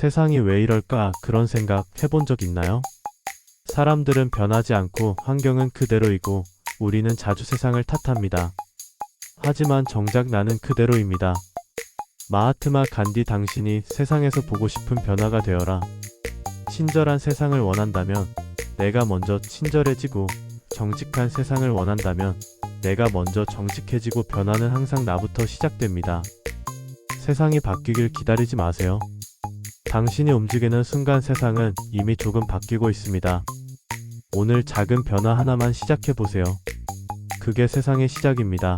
세상이 왜 이럴까 그런 생각 해본 적 있나요? 사람들은 변하지 않고 환경은 그대로이고 우리는 자주 세상을 탓합니다. 하지만 정작 나는 그대로입니다. 마하트마 간디 당신이 세상에서 보고 싶은 변화가 되어라. 친절한 세상을 원한다면 내가 먼저 친절해지고 정직한 세상을 원한다면 내가 먼저 정직해지고 변화는 항상 나부터 시작됩니다. 세상이 바뀌길 기다리지 마세요. 당신이 움직이는 순간 세상은 이미 조금 바뀌고 있습니다. 오늘 작은 변화 하나만 시작해보세요. 그게 세상의 시작입니다.